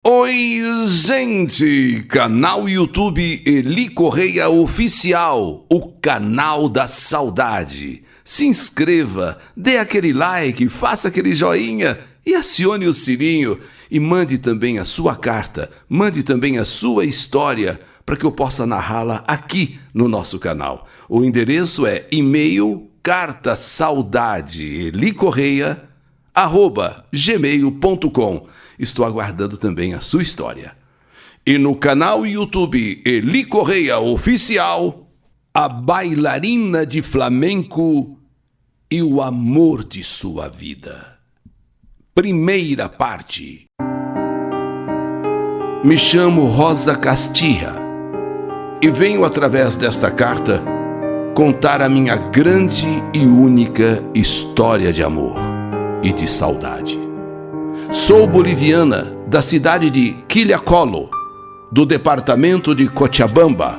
Oi, gente! Canal YouTube Eli Correia Oficial, o canal da saudade. Se inscreva, dê aquele like, faça aquele joinha e acione o sininho. E mande também a sua carta, mande também a sua história, para que eu possa narrá-la aqui no nosso canal. O endereço é e-mail cartasaudadeelicorreia@gmail.com. Estou aguardando também a sua história. E no canal YouTube Eli Correia Oficial, a bailarina de flamenco e o amor de sua vida. Primeira parte. Me chamo Rosa Castilla e venho através desta carta contar a minha grande e única história de amor e de saudade. Sou boliviana da cidade de Quillacollo, do departamento de Cochabamba,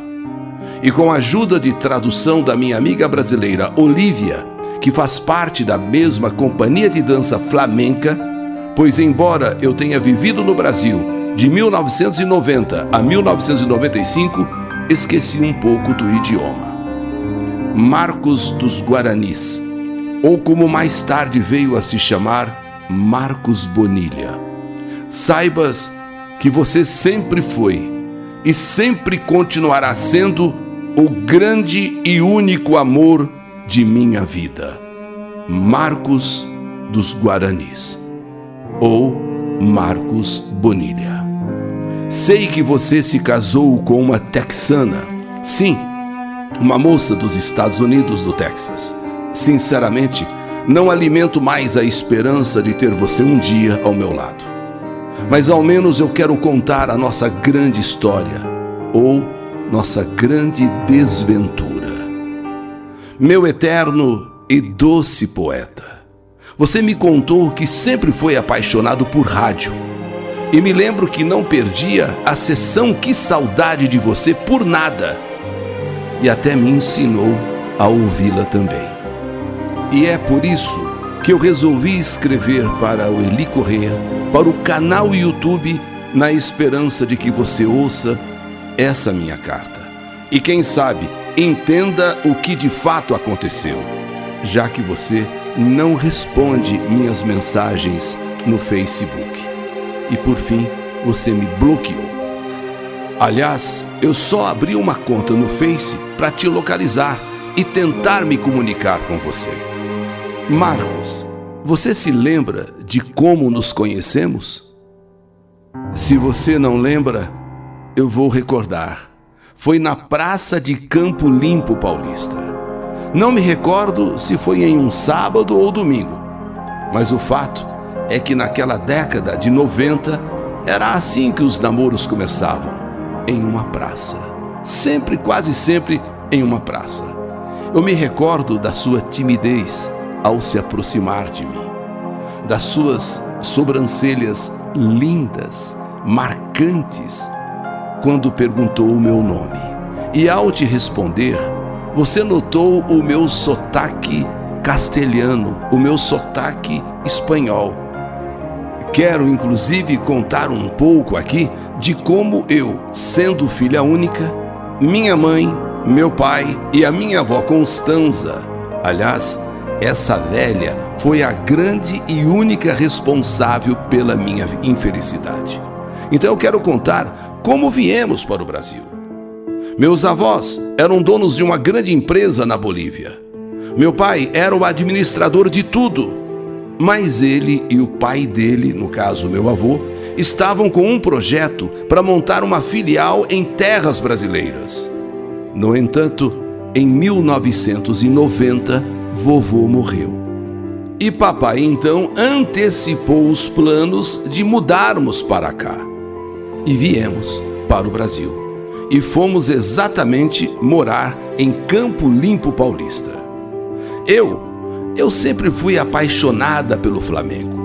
e com a ajuda de tradução da minha amiga brasileira Olívia, que faz parte da mesma companhia de dança flamenca, pois embora eu tenha vivido no Brasil de 1990 a 1995, esqueci um pouco do idioma. Marcos dos Guaranis, ou como mais tarde veio a se chamar, Marcos Bonilha. Saibas que você sempre foi e sempre continuará sendo o grande e único amor de minha vida. Marcos dos Guaranis, ou Marcos Bonilha. Sei que você se casou com uma texana. Sim, uma moça dos Estados Unidos do Texas. Sinceramente, não alimento mais a esperança de ter você um dia ao meu lado. Mas ao menos eu quero contar a nossa grande história, ou nossa grande desventura. Meu eterno e doce poeta, você me contou que sempre foi apaixonado por rádio. E me lembro que não perdia a sessão Que Saudade de Você por nada. E até me ensinou a ouvi-la também. E é por isso que eu resolvi escrever para o Eli Correia, para o canal YouTube, na esperança de que você ouça essa minha carta. E quem sabe, entenda o que de fato aconteceu, já que você não responde minhas mensagens no Facebook. E por fim, você me bloqueou. Aliás, eu só abri uma conta no Face para te localizar e tentar me comunicar com você. Marcos, você se lembra de como nos conhecemos? Se você não lembra, eu vou recordar. Foi na Praça de Campo Limpo Paulista. Não me recordo se foi em um sábado ou domingo, mas o fato é que naquela década de 90 era assim que os namoros começavam, em uma praça. Sempre, quase sempre, em uma praça. Eu me recordo da sua timidez ao se aproximar de mim, das suas sobrancelhas lindas, marcantes, quando perguntou o meu nome. E ao te responder, você notou o meu sotaque castelhano, o meu sotaque espanhol. Quero inclusive contar um pouco aqui de como eu, sendo filha única, minha mãe, meu pai e a minha avó Constanza, aliás, essa velha foi a grande e única responsável pela minha infelicidade. Então eu quero contar como viemos para o Brasil. Meus avós eram donos de uma grande empresa na Bolívia. Meu pai era o administrador de tudo, mas ele e o pai dele, no caso meu avô, estavam com um projeto para montar uma filial em terras brasileiras. No entanto, em 1990, vovô morreu. E papai então antecipou os planos de mudarmos para cá. E viemos para o Brasil. E fomos exatamente morar em Campo Limpo Paulista. Eu sempre fui apaixonada pelo flamenco.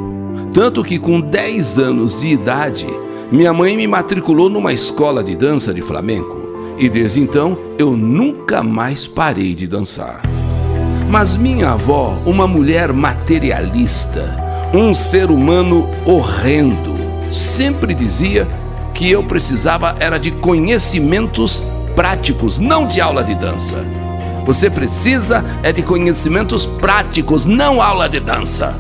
Tanto que com 10 anos de idade, minha mãe me matriculou numa escola de dança de flamenco. E desde então, eu nunca mais parei de dançar. Mas minha avó, uma mulher materialista, um ser humano horrendo, sempre dizia que eu precisava era de conhecimentos práticos, não de aula de dança. Você precisa é de conhecimentos práticos, não aula de dança.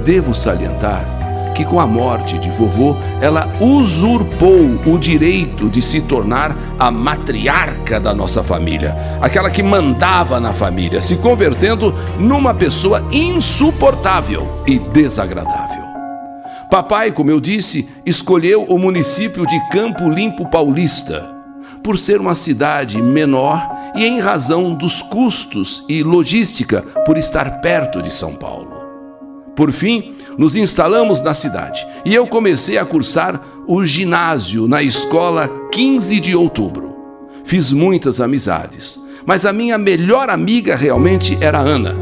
Devo salientar que com a morte de vovô, ela usurpou o direito de se tornar a matriarca da nossa família, aquela que mandava na família, se convertendo numa pessoa insuportável e desagradável. Papai, como eu disse, escolheu o município de Campo Limpo Paulista, por ser uma cidade menor e em razão dos custos e logística por estar perto de São Paulo. Por fim, nos instalamos na cidade e eu comecei a cursar o ginásio na escola 15 de outubro. Fiz muitas amizades, mas a minha melhor amiga realmente era a Ana.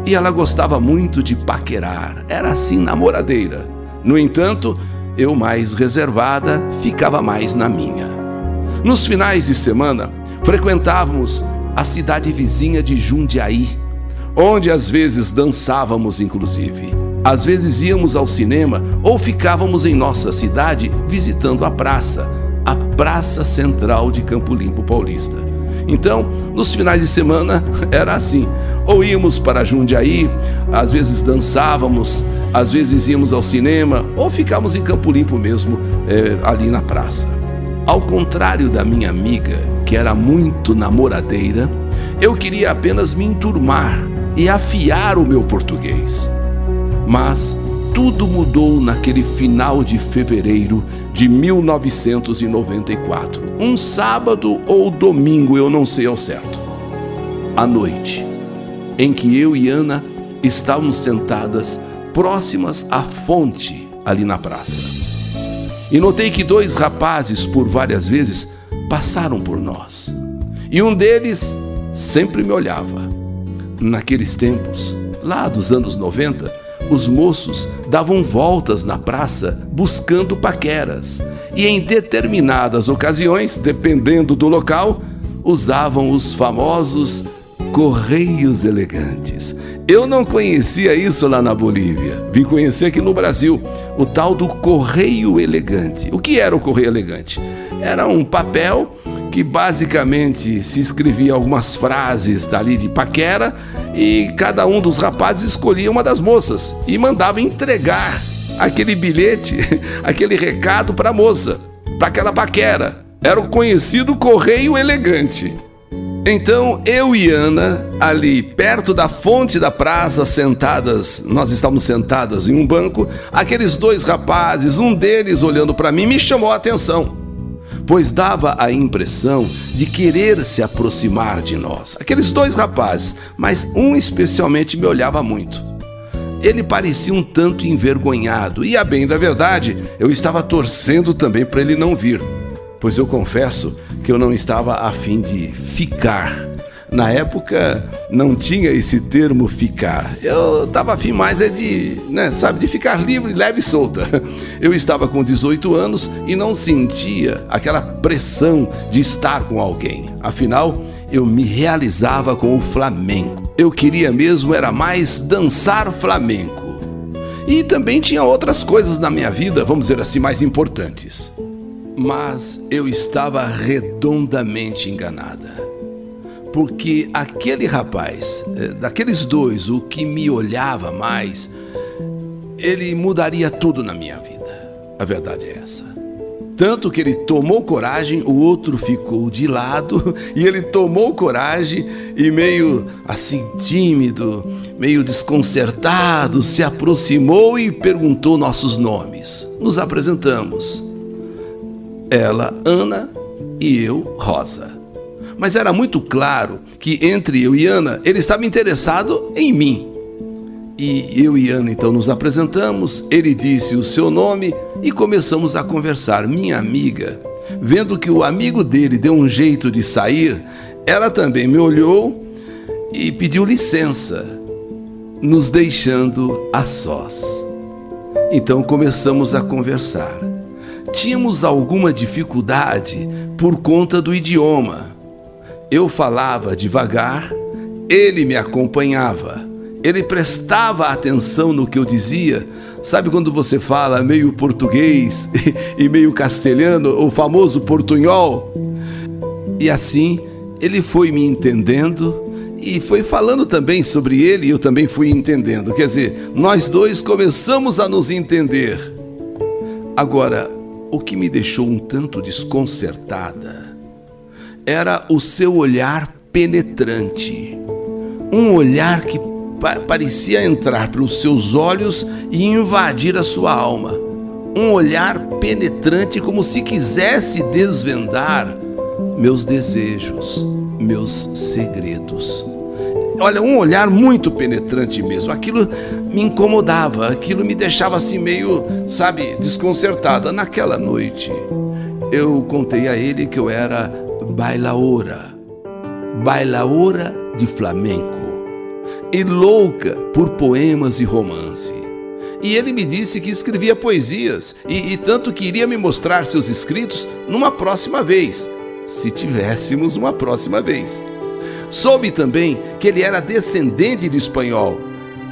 E ela gostava muito de paquerar, era assim namoradeira. No entanto, eu mais reservada, ficava mais na minha. Nos finais de semana, frequentávamos a cidade vizinha de Jundiaí, onde às vezes dançávamos inclusive. Às vezes íamos ao cinema ou ficávamos em nossa cidade visitando a Praça Central de Campo Limpo Paulista. Então, nos finais de semana era assim, ou íamos para Jundiaí, às vezes dançávamos, às vezes íamos ao cinema ou ficávamos em Campo Limpo mesmo, ali na praça. Ao contrário da minha amiga, que era muito namoradeira, eu queria apenas me enturmar e afiar o meu português. Mas tudo mudou naquele final de fevereiro de 1994. Um sábado ou domingo, eu não sei ao certo. À noite, em que eu e Ana estávamos sentadas próximas à fonte ali na praça. E notei que dois rapazes, por várias vezes, passaram por nós. E um deles sempre me olhava. Naqueles tempos, lá dos anos 90, os moços davam voltas na praça buscando paqueras e em determinadas ocasiões, dependendo do local, usavam os famosos correios elegantes. Eu não conhecia isso lá na Bolívia, vim conhecer aqui no Brasil, o tal do correio elegante. O que era o correio elegante? Era um papel que basicamente se escrevia algumas frases dali de paquera e cada um dos rapazes escolhia uma das moças e mandava entregar aquele bilhete, aquele recado para a moça, para aquela paquera. Era o conhecido correio elegante. Então eu e Ana, ali perto da fonte da praça, nós estávamos sentadas em um banco, aqueles dois rapazes, um deles olhando para mim, me chamou a atenção, pois dava a impressão de querer se aproximar de nós. Aqueles dois rapazes, mas um especialmente me olhava muito. Ele parecia um tanto envergonhado e, a bem da verdade, eu estava torcendo também para ele não vir, pois eu confesso que eu não estava a fim de ficar. Na época não tinha esse termo ficar. Eu estava a fim mais de ficar livre, leve e solta. Eu estava com 18 anos e não sentia aquela pressão de estar com alguém. Afinal, eu me realizava com o flamenco. Eu queria mesmo era mais dançar flamenco. E também tinha outras coisas na minha vida, vamos dizer assim, mais importantes. Mas eu estava redondamente enganada. Porque aquele rapaz, daqueles dois, o que me olhava mais, ele mudaria tudo na minha vida. A verdade é essa. Tanto que ele tomou coragem, o outro ficou de lado, e ele tomou coragem e meio assim tímido, meio desconcertado, se aproximou e perguntou nossos nomes. Nos apresentamos. Ela, Ana, e eu, Rosa. Mas era muito claro que entre eu e Ana, ele estava interessado em mim. E eu e Ana então nos apresentamos, ele disse o seu nome e começamos a conversar. Minha amiga, vendo que o amigo dele deu um jeito de sair, ela também me olhou e pediu licença, nos deixando a sós. Então começamos a conversar. Tínhamos alguma dificuldade por conta do idioma. Eu falava devagar, ele me acompanhava Ele prestava atenção no que eu dizia. Sabe quando você fala meio português e meio castelhano, o famoso portunhol? E assim ele foi me entendendo e foi falando também sobre ele e eu também fui entendendo. Quer dizer, nós dois começamos a nos entender. Agora, o que me deixou um tanto desconcertada era o seu olhar penetrante. Um olhar que parecia entrar pelos seus olhos e invadir a sua alma. Um olhar penetrante, como se quisesse desvendar meus desejos, meus segredos. Olha, um olhar muito penetrante mesmo. Aquilo me incomodava, aquilo me deixava assim meio, sabe, desconcertada. Naquela noite, eu contei a ele que eu era bailaora de flamenco e louca por poemas e romance. E ele me disse que escrevia poesias e tanto que iria me mostrar seus escritos numa próxima vez, se tivéssemos uma próxima vez. Soube também que ele era descendente de espanhol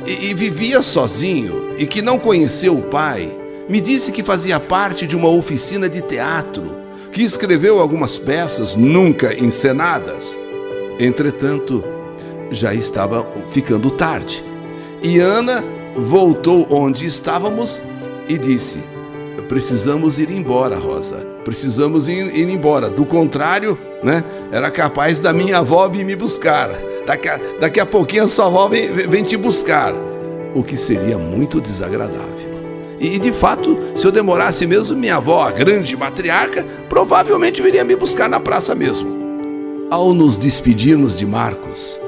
e vivia sozinho e que não conheceu o pai. Me disse que fazia parte de uma oficina de teatro, que escreveu algumas peças nunca encenadas. Entretanto, já estava ficando tarde. E Ana voltou onde estávamos e disse: precisamos ir embora, Rosa. Precisamos ir embora. Do contrário, era capaz da minha avó vir me buscar. Daqui a pouquinho a sua avó vem te buscar. O que seria muito desagradável. E de fato, se eu demorasse mesmo, minha avó, a grande matriarca, provavelmente viria me buscar na praça mesmo. Ao nos despedirmos de Marcos,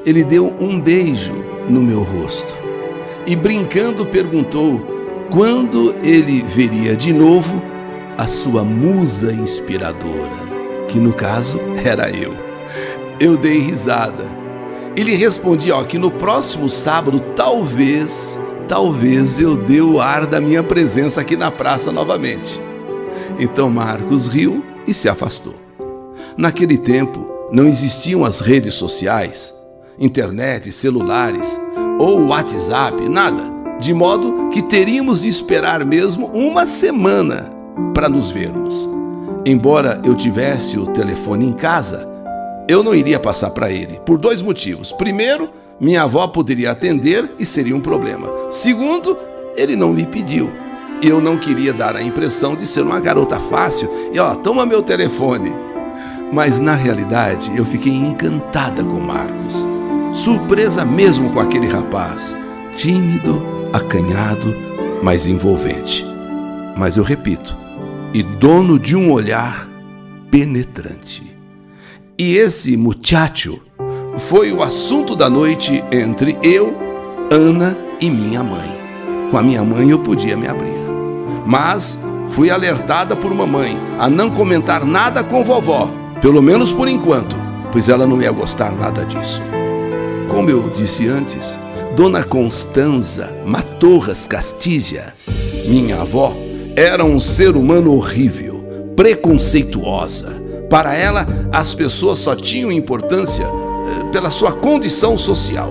ele deu um beijo no meu rosto e brincando perguntou quando ele veria de novo a sua musa inspiradora, que no caso era eu. Eu dei risada. Ele respondia que no próximo sábado talvez eu dê o ar da minha presença aqui na praça novamente. Então Marcos riu e se afastou. Naquele tempo não existiam as redes sociais, internet, celulares ou WhatsApp, nada, de modo que teríamos de esperar mesmo uma semana para nos vermos. Embora eu tivesse o telefone em casa, eu não iria passar para ele, por 2 motivos. Primeiro, minha avó poderia atender e seria um problema. Segundo, ele não me pediu. Eu não queria dar a impressão de ser uma garota fácil e toma meu telefone. Mas na realidade eu fiquei encantada com Marcos, surpresa mesmo com aquele rapaz, tímido, acanhado, mas envolvente. Mas eu repito, e dono de um olhar penetrante. E esse muchacho foi o assunto da noite entre eu, Ana e minha mãe. Com a minha mãe eu podia me abrir, mas fui alertada por mamãe a não comentar nada com vovó, pelo menos por enquanto, pois ela não ia gostar nada disso. Como eu disse antes, Dona Constanza Matorras Castilla, minha avó, era um ser humano horrível, preconceituosa. Para ela, as pessoas só tinham importância pela sua condição social.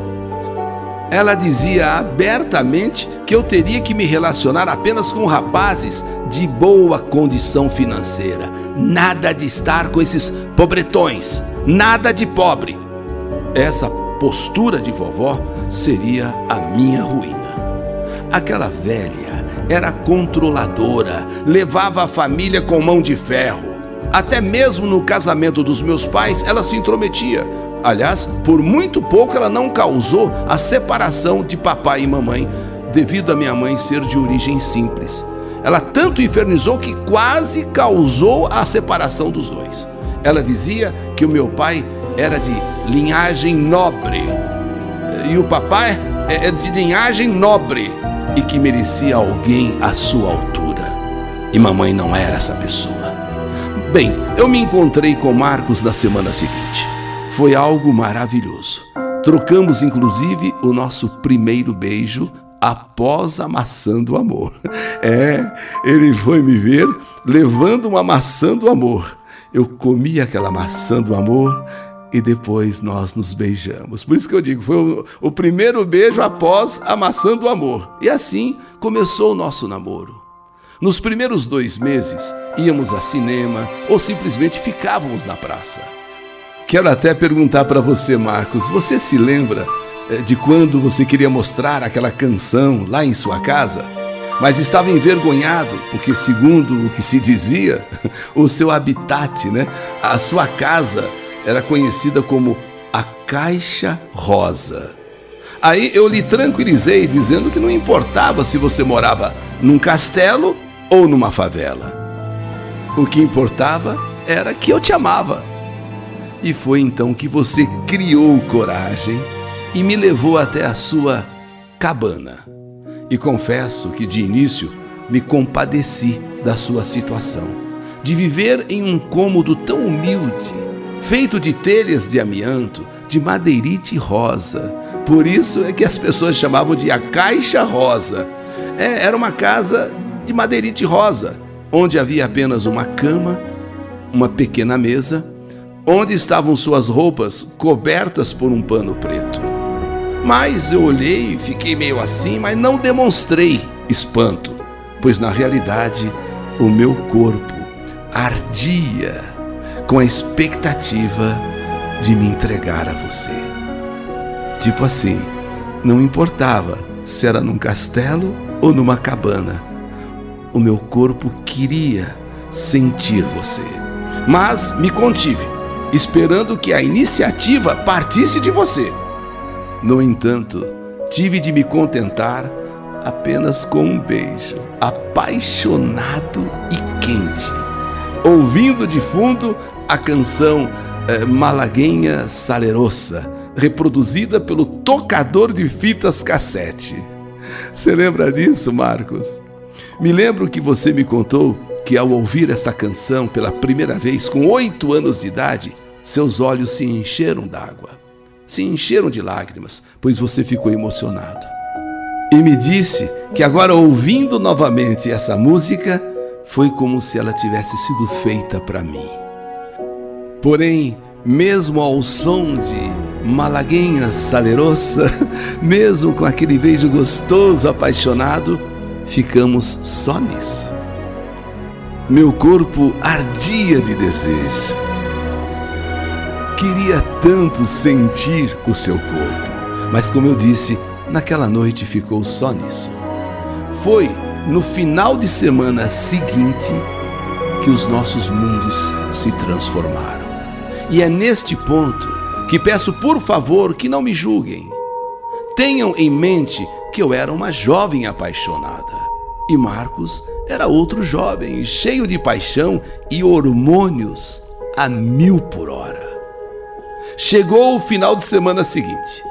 Ela dizia abertamente que eu teria que me relacionar apenas com rapazes de boa condição financeira. Nada de estar com esses pobretões, nada de pobre. Essa postura de vovó seria a minha ruína. Aquela velha era controladora, levava a família com mão de ferro. Até mesmo no casamento dos meus pais, ela se intrometia. Aliás, por muito pouco ela não causou a separação de papai e mamãe, devido a minha mãe ser de origem simples. Ela tanto infernizou que quase causou a separação dos dois. Ela dizia que o meu pai era de linhagem nobre e o papai é de linhagem nobre e que merecia alguém à sua altura. E mamãe não era essa pessoa. Bem, eu me encontrei com Marcos na semana seguinte. Foi algo maravilhoso. Trocamos, inclusive, o nosso primeiro beijo após a maçã do amor. Ele foi me ver levando uma maçã do amor. Eu comi aquela maçã do amor e depois nós nos beijamos. Por isso que eu digo, foi o primeiro beijo após a maçã do amor. E assim começou o nosso namoro. Nos primeiros 2 meses, íamos a cinema ou simplesmente ficávamos na praça. Quero até perguntar para você, Marcos, você se lembra de quando você queria mostrar aquela canção lá em sua casa, mas estava envergonhado, porque segundo o que se dizia, o seu habitat, a sua casa era conhecida como a Caixa Rosa. Aí eu lhe tranquilizei dizendo que não importava se você morava num castelo ou numa favela. O que importava era que eu te amava. E foi então que você criou coragem e me levou até a sua cabana. E confesso que de início me compadeci da sua situação, de viver em um cômodo tão humilde, feito de telhas de amianto, de madeirite rosa. Por isso é que as pessoas chamavam de a Caixa Rosa. Era uma casa de madeirite rosa, onde havia apenas uma cama, uma pequena mesa, onde estavam suas roupas cobertas por um pano preto. Mas eu olhei e fiquei meio assim, mas não demonstrei espanto, pois na realidade o meu corpo ardia com a expectativa de me entregar a você. Tipo assim, não importava se era num castelo ou numa cabana, o meu corpo queria sentir você. Mas me contive, esperando que a iniciativa partisse de você. No entanto, tive de me contentar apenas com um beijo, apaixonado e quente, ouvindo de fundo a canção Malagueña Salerosa, reproduzida pelo tocador de fitas cassete. Você lembra disso, Marcos? Me lembro que você me contou que ao ouvir esta canção pela primeira vez, com 8 anos de idade, seus olhos se encheram d'água, se encheram de lágrimas, pois você ficou emocionado. E me disse que agora, ouvindo novamente essa música, foi como se ela tivesse sido feita para mim. Porém, mesmo ao som de Malagueña Salerosa, mesmo com aquele beijo gostoso, apaixonado, ficamos só nisso. Meu corpo ardia de desejo. Queria tanto sentir o seu corpo, mas como eu disse, naquela noite ficou só nisso. Foi no final de semana seguinte que os nossos mundos se transformaram. E é neste ponto que peço, por favor, que não me julguem. Tenham em mente que eu era uma jovem apaixonada e Marcos era outro jovem, cheio de paixão e hormônios a 1000 por hora. Chegou o final de semana seguinte.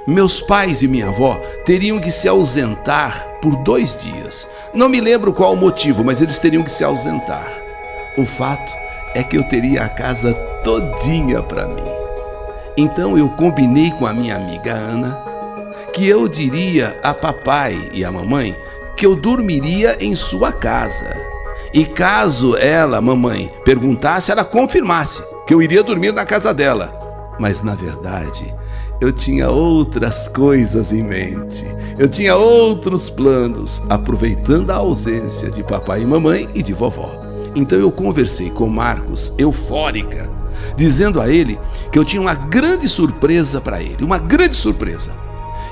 Meus pais e minha avó teriam que se ausentar por 2 dias. Não me lembro qual o motivo, mas eles teriam que se ausentar. O fato é que eu teria a casa todinha para mim. Então eu combinei com a minha amiga Ana que eu diria a papai e a mamãe que eu dormiria em sua casa. E caso ela, mamãe, perguntasse, ela confirmasse que eu iria dormir na casa dela. Mas na verdade, eu tinha outras coisas em mente. Eu tinha outros planos, aproveitando a ausência de papai e mamãe e de vovó. Então eu conversei com Marcos, eufórica, dizendo a ele que eu tinha uma grande surpresa para ele, uma grande surpresa.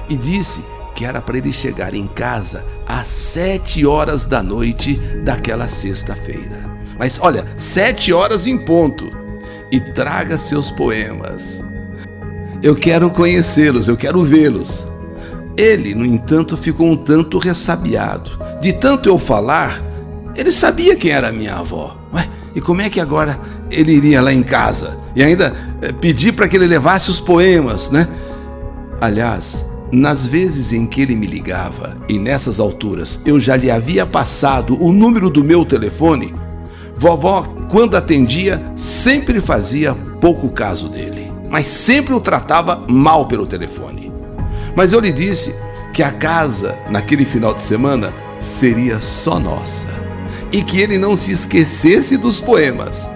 E disse que era para ele chegar em casa às 7 horas da noite daquela sexta-feira. Mas olha, 7 horas em ponto. E traga seus poemas. Eu quero conhecê-los, eu quero vê-los. Ele, no entanto, ficou um tanto ressabiado. De tanto eu falar, ele sabia quem era minha avó. Ué, e como é que agora ele iria lá em casa? E ainda pedir para que ele levasse os poemas, né? Aliás, nas vezes em que ele me ligava, e nessas alturas eu já lhe havia passado o número do meu telefone, vovó, quando atendia, sempre fazia pouco caso dele, mas sempre o tratava mal pelo telefone. Mas eu lhe disse que a casa, naquele final de semana, seria só nossa, e que ele não se esquecesse dos poemas.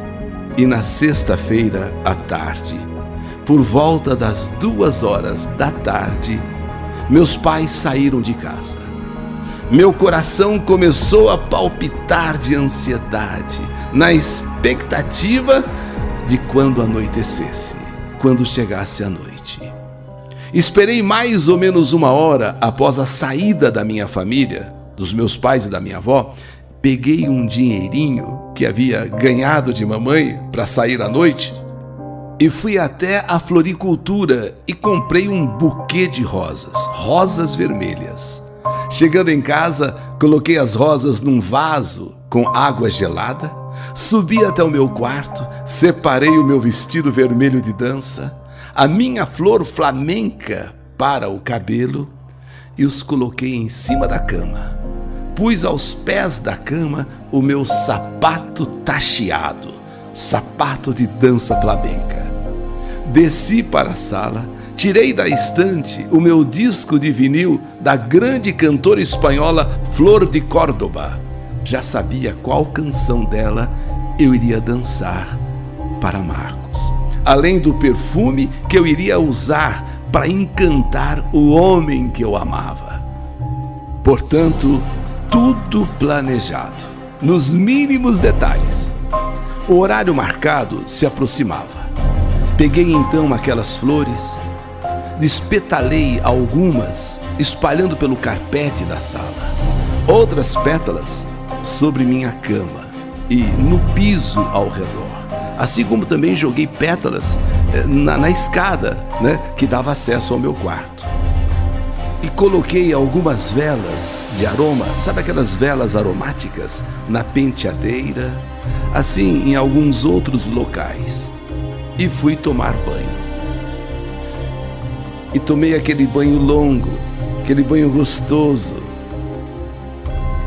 E na sexta-feira à tarde, por volta das 2 horas da tarde, meus pais saíram de casa. Meu coração começou a palpitar de ansiedade, na expectativa de quando anoitecesse, quando chegasse a noite. Esperei mais ou menos 1 hora após a saída da minha família, dos meus pais e da minha avó. Peguei um dinheirinho que havia ganhado de mamãe para sair à noite e fui até a floricultura e comprei um buquê de rosas vermelhas. Chegando em casa, coloquei as rosas num vaso com água gelada, subi até o meu quarto, separei o meu vestido vermelho de dança, a minha flor flamenca para o cabelo e os coloquei em cima da cama. Pus aos pés da cama o meu sapato tacheado, sapato de dança flamenca. Desci para a sala, tirei da estante o meu disco de vinil da grande cantora espanhola Flor de Córdoba. Já sabia qual canção dela eu iria dançar para Marcos, além do perfume que eu iria usar para encantar o homem que eu amava. Portanto, tudo planejado, nos mínimos detalhes. O horário marcado se aproximava. Peguei então aquelas flores, despetalei algumas, espalhando pelo carpete da sala, outras pétalas sobre minha cama e no piso ao redor, assim como também joguei pétalas na escada, que dava acesso ao meu quarto. E coloquei algumas velas de aroma, sabe aquelas velas aromáticas, na penteadeira, assim em alguns outros locais. E fui tomar banho. E tomei aquele banho longo, aquele banho gostoso.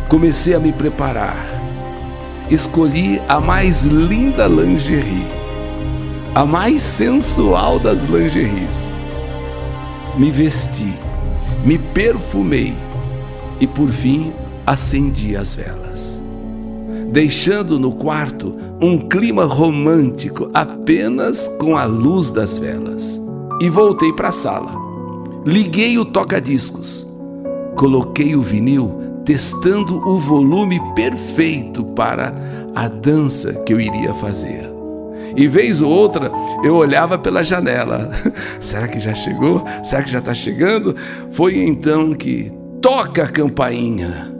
Comecei a me preparar. Escolhi a mais linda lingerie, a mais sensual das lingeries. Me vesti, me perfumei e por fim acendi as velas, deixando no quarto um clima romântico apenas com a luz das velas. E voltei para a sala. Liguei o toca-discos, coloquei o vinil testando o volume perfeito para a dança que eu iria fazer. E vez ou outra eu olhava pela janela. Será que já chegou? Será que já está chegando? Foi então que toca a campainha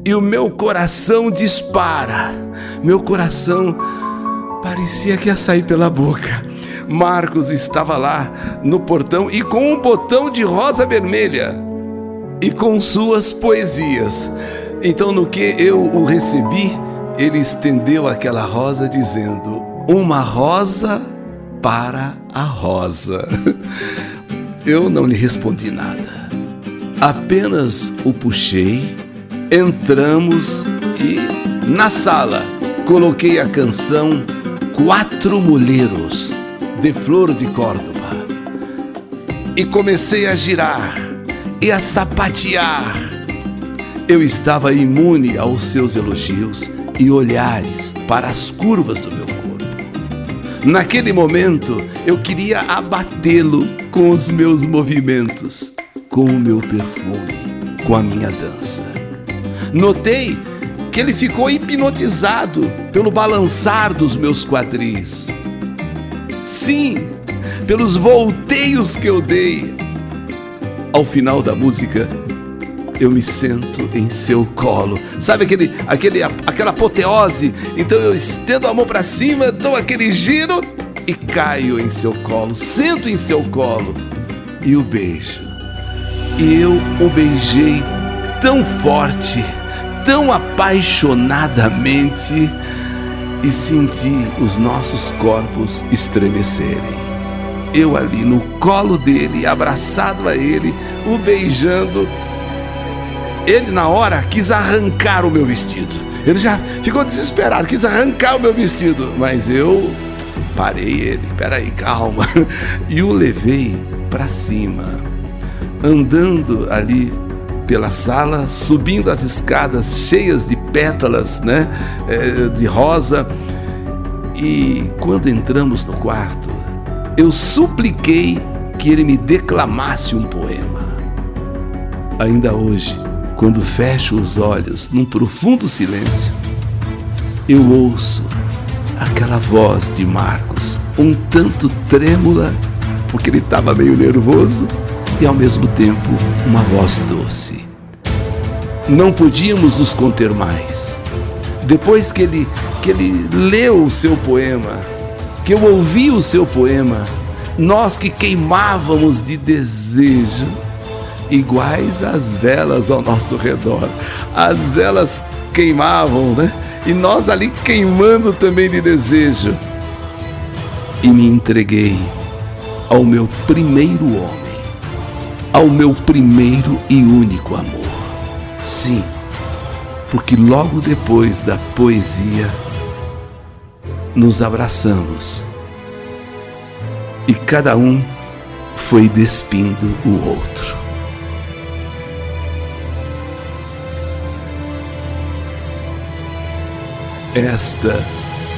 e o meu coração dispara. Meu coração parecia que ia sair pela boca. Marcos estava lá no portão e com um botão de rosa vermelha e com suas poesias. Então, no que eu o recebi, ele estendeu aquela rosa dizendo: uma rosa para a rosa. Eu não lhe respondi nada. Apenas o puxei, entramos e, na sala, coloquei a canção Quatro Mulheros, de Flor de Córdoba. E comecei a girar e a sapatear. Eu estava imune aos seus elogios e olhares para as curvas do meu corpo. Naquele momento, eu queria abatê-lo com os meus movimentos, com o meu perfume, com a minha dança. Notei que ele ficou hipnotizado pelo balançar dos meus quadris. Sim, pelos volteios que eu dei. Ao final da música, eu me sento em seu colo. Sabe aquela apoteose? Então eu estendo a mão para cima, dou aquele giro e caio em seu colo. Sento em seu colo e o beijo. E eu o beijei tão forte, tão apaixonadamente, e senti os nossos corpos estremecerem. Eu ali no colo dele, abraçado a ele, o beijando. Ele na hora quis arrancar o meu vestido. Ele já ficou desesperado, quis arrancar o meu vestido. Mas eu parei ele, peraí, calma. E o levei para cima, andando ali pela sala, subindo as escadas cheias de pétalas, de rosa. E quando entramos no quarto, eu supliquei que ele me declamasse um poema. Ainda hoje, quando fecho os olhos num profundo silêncio, eu ouço aquela voz de Marcos, um tanto trêmula, porque ele estava meio nervoso, e ao mesmo tempo uma voz doce. Não podíamos nos conter mais. Depois que ele leu o seu poema, que eu ouvi o seu poema, nós que queimávamos de desejo, iguais às velas ao nosso redor. As velas queimavam, né? E nós ali queimando também de desejo. E me entreguei ao meu primeiro homem, ao meu primeiro e único amor. Sim, porque logo depois da poesia, nos abraçamos e cada um foi despindo o outro. Esta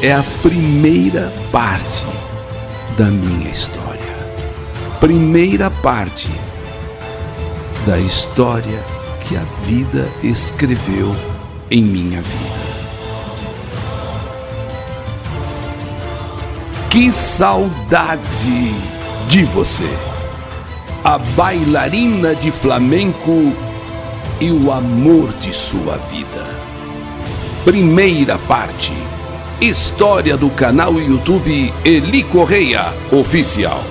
é a primeira parte da minha história. Primeira parte da história que a vida escreveu em minha vida. Que saudade de você, a bailarina de flamenco e o amor de sua vida. Primeira parte. História do canal YouTube Eli Correia Oficial.